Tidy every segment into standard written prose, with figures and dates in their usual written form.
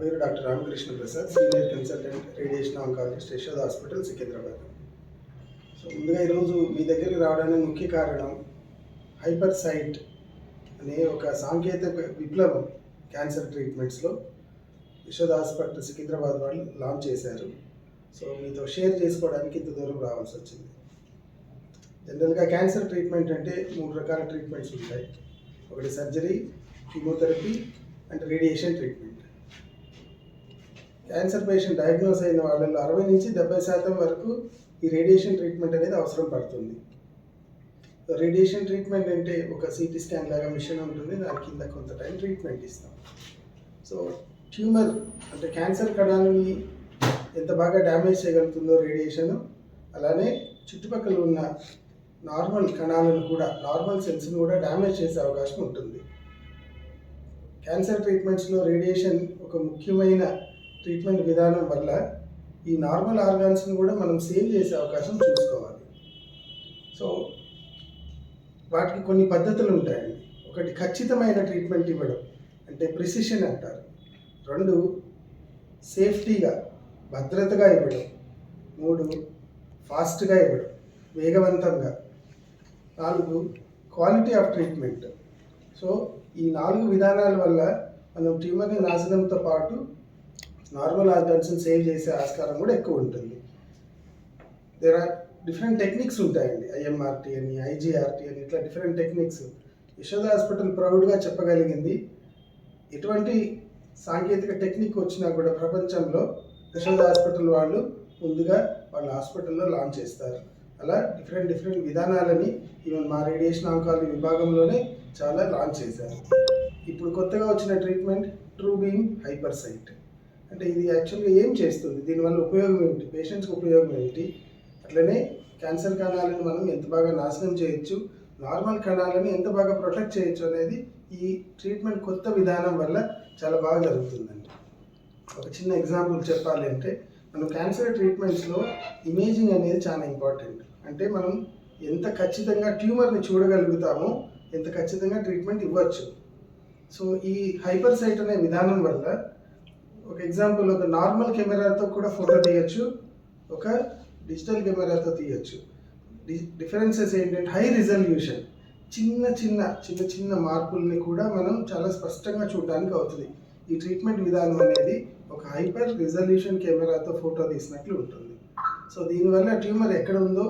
పేరు doctor Ramakrishna Prasad, senior consultant radiation oncologist Yashoda hospital Secunderabad. So ముందుగా ఈరోజు మీ దగ్గరికి రావడానికి ముఖ్య కారణం హైపర్ సైట్ అనే ఒక సాంకేతిక విప్లవం క్యాన్సర్ ట్రీట్మెంట్స్లో యశోద హాస్పిటల్ సికింద్రాబాద్ వాళ్ళు లాంచ్ చేశారు. సో మీతో షేర్ చేసుకోవడానికి ఇంత దూరం రావాల్సి వచ్చింది. జనరల్గా క్యాన్సర్ ట్రీట్మెంట్ అంటే 3 రకాల ట్రీట్మెంట్స్ ఉంటాయి. ఒకటి surgery, chemotherapy and radiation treatment. Cancer patient diagnose అయిన వాళ్ళలో 60 నుంచి 70% వరకు ఈ రేడియేషన్ ట్రీట్మెంట్ అనేది అవసరం పడుతుంది. రేడియేషన్ ట్రీట్మెంట్ అంటే ఒక సిటీ స్కాన్ లాగా మిషన్ ఉంటుంది, దాని కింద కొంత టైం ట్రీట్మెంట్ ఇస్తాం. సో ట్యూమర్ అంటే క్యాన్సర్ కణాలని ఎంత బాగా డ్యామేజ్ చేయగలుగుతుందో రేడియేషన్, అలానే చుట్టుపక్కల ఉన్న నార్మల్ కణాలను కూడా, నార్మల్ సెల్స్ని కూడా డ్యామేజ్ చేసే అవకాశం ఉంటుంది. క్యాన్సర్ ట్రీట్మెంట్స్లో రేడియేషన్ ఒక ముఖ్యమైన ట్రీట్మెంట్ విధానం వల్ల ఈ నార్మల్ ఆర్గాన్స్ని కూడా మనం సేవ్ చేసే అవకాశం చూసుకోవాలి. సో వాటికి కొన్ని పద్ధతులు ఉంటాయండి. ఒకటి ఖచ్చితమైన ట్రీట్మెంట్ ఇవ్వడం, అంటే ప్రిసిషన్ అంటారు. 2 సేఫ్టీగా, భద్రతగా ఇవ్వడం. 3 ఫాస్ట్గా ఇవ్వడం, వేగవంతంగా. 4 క్వాలిటీ ఆఫ్ ట్రీట్మెంట్. సో ఈ 4 విధానాల వల్ల మనం ట్యూమర్ని నాశనంతో పాటు నార్మల్ ఆర్గాన్స్ని సేవ్ చేసే ఆస్కారం కూడా ఎక్కువ ఉంటుంది. దేర్ ఆర్ డిఫరెంట్ టెక్నిక్స్ ఉంటాయండి. ఐఎంఆర్టీ అని, ఐజీఆర్టీ అని, ఇట్లా డిఫరెంట్ టెక్నిక్స్. యశోద హాస్పిటల్ ప్రౌడ్గా చెప్పగలిగింది, ఎటువంటి సాంకేతిక టెక్నిక్ వచ్చినా కూడా ప్రపంచంలో యశోద హాస్పిటల్ వాళ్ళు ముందుగా వాళ్ళ హాస్పిటల్లో లాంచ్ చేస్తారు. అలా డిఫరెంట్ విధానాలని ఈవెన్ మా రేడియేషన్ ఆంకాలజీ విభాగంలోనే చాలా లాంచ్ చేశారు. ఇప్పుడు కొత్తగా వచ్చిన treatment true beam hyper sight. అంటే ఇది యాక్చువల్గా ఏం చేస్తుంది, దీనివల్ల ఉపయోగం ఏమిటి, పేషెంట్స్కి ఉపయోగం ఏమిటి, అట్లనే క్యాన్సర్ కణాలను మనం ఎంత బాగా నాశనం చేయొచ్చు, నార్మల్ కణాలను ఎంత బాగా ప్రొటెక్ట్ చేయొచ్చు అనేది ఈ ట్రీట్మెంట్ కొత్త విధానం వల్ల చాలా బాగా జరుగుతుందండి. ఒక చిన్న ఎగ్జాంపుల్ చెప్పాలి అంటే, మనం క్యాన్సర్ ట్రీట్మెంట్స్లో ఇమేజింగ్ అనేది చాలా ఇంపార్టెంట్. అంటే మనం ఎంత ఖచ్చితంగా ట్యూమర్ని చూడగలుగుతామో ఎంత ఖచ్చితంగా ట్రీట్మెంట్ ఇవ్వచ్చు. సో ఈ హైపర్ సైట్ అనే విధానం వల్ల ఒక ఎగ్జాంపుల్, ఒక నార్మల్ కెమెరాతో కూడా ఫోటో తీయచ్చు, ఒక డిజిటల్ కెమెరాతో తీయచ్చు. డిఫరెన్సెస్ ఏంటంటే హై రిజల్యూషన్, చిన్న మార్పుల్ని కూడా మనం చాలా స్పష్టంగా చూడడానికి అవుతుంది. ఈ ట్రీట్మెంట్ విధానం అనేది ఒక హైపర్ రిజల్యూషన్ కెమెరాతో ఫోటో తీసినట్లు ఉంటుంది. సో దీనివల్ల ట్యూమర్ ఎక్కడ ఉందో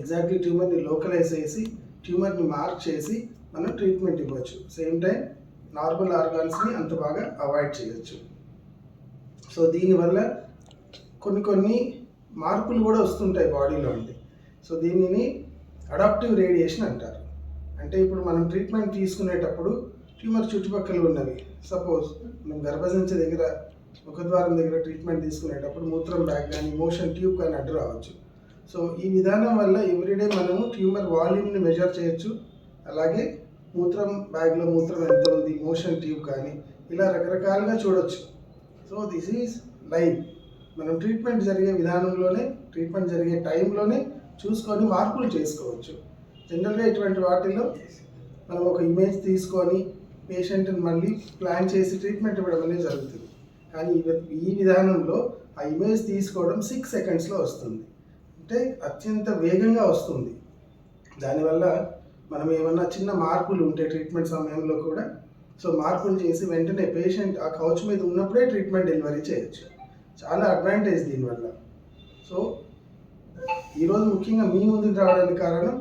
ఎగ్జాక్ట్లీ ట్యూమర్ని లోకలైజ్ చేసి, ట్యూమర్ని మార్క్ చేసి మనం ట్రీట్మెంట్ ఇవ్వచ్చు. సేమ్ టైం నార్మల్ ఆర్గాన్స్ని అంత బాగా అవాయిడ్ చేయొచ్చు. సో దీనివల్ల కొన్ని మార్పులు కూడా వస్తుంటాయి బాడీలో ఉంది. సో దీనిని అడాప్టివ్ రేడియేషన్ అంటారు. అంటే ఇప్పుడు మనం ట్రీట్మెంట్ తీసుకునేటప్పుడు ట్యూమర్ చుట్టుపక్కల ఉన్నవి, సపోజ్ మనం గర్భసంచి దగ్గర, ముఖద్వారం దగ్గర ట్రీట్మెంట్ తీసుకునేటప్పుడు మూత్రం బ్యాగ్ కానీ, మోషన్ ట్యూబ్ కానీ అడ్డు రావచ్చు. సో ఈ విధానం వల్ల ఎవ్రీడే మనము ట్యూమర్ వాల్యూమ్ని మెజర్ చేయొచ్చు. అలాగే మూత్రం బ్యాగ్లో మూత్రం ఎంత ఉంది, మోషన్ ట్యూబ్ కానీ, ఇలా రకరకాలుగా చూడొచ్చు. So this is live. మనం ట్రీట్మెంట్ జరిగే విధానంలోనే, ట్రీట్మెంట్ జరిగే టైంలోనే చూసుకొని మార్పులు చేసుకోవచ్చు. జనరల్గా ఇటువంటి వాటిలో మనం ఒక ఇమేజ్ తీసుకొని పేషెంట్ని మళ్ళీ ప్లాన్ చేసి ట్రీట్మెంట్ ఇవ్వడం అనేది జరుగుతుంది. కానీ ఈ విధానంలో ఆ ఇమేజ్ తీసుకోవడం 6 సెకండ్స్లో వస్తుంది. అంటే అత్యంత వేగంగా వస్తుంది. దానివల్ల మనం ఏమన్నా చిన్న మార్పులు ఉంటే ట్రీట్మెంట్ సమయంలో కూడా, సో మార్పులు చేసి వెంటనే పేషెంట్ ఆ కౌచ్ మీద ఉన్నప్పుడే ట్రీట్మెంట్ డెలివరీ చేయొచ్చు. చాలా అడ్వాంటేజ్ దీనివల్ల. సో ఈరోజు ముఖ్యంగా మీ ముందుకు రావడానికి కారణం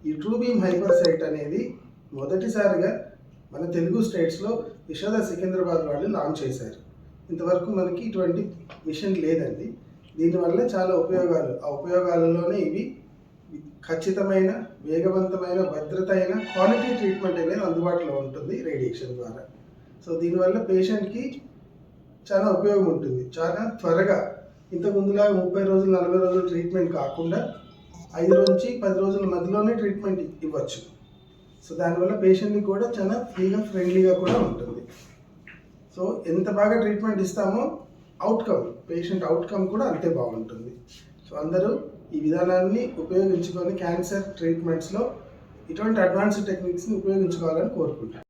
ఈ ట్రూ బీమ్ హైపర్ సైట్ అనేది మొదటిసారిగా మన తెలుగు స్టేట్స్లో యశోద సికింద్రాబాద్ వాళ్ళు లాంచ్ చేశారు. ఇంతవరకు మనకి ఇటువంటి మిషన్ లేదండి. దీనివల్ల చాలా ఉపయోగాలు, ఆ ఉపయోగాలలోనే ఇవి ఖచ్చితమైన, వేగవంతమైన, భద్రత అయిన క్వాలిటీ ట్రీట్మెంట్ అనేది అందుబాటులో ఉంటుంది రేడియేషన్ ద్వారా. సో దీనివల్ల పేషెంట్కి చాలా ఉపయోగం ఉంటుంది. చాలా త్వరగా, ఇంతకుముందులాగా 30 రోజులు 40 రోజులు ట్రీట్మెంట్ కాకుండా 5 నుంచి 10 రోజుల మధ్యలోనే ట్రీట్మెంట్ ఇవ్వచ్చు. సో దానివల్ల పేషెంట్కి కూడా చాలా ఫ్రెండ్లీగా కూడా ఉంటుంది. సో ఎంత బాగా ట్రీట్మెంట్ ఇస్తామో పేషెంట్ అవుట్కమ్ కూడా అంతే బాగుంటుంది. సో అందరూ ఈ విధానాన్ని ఉపయోగించుకొని క్యాన్సర్ ట్రీట్మెంట్స్లో ఇటువంటి అడ్వాన్స్డ్ టెక్నిక్స్ని ఉపయోగించుకోవాలని కోరుకుంటాను.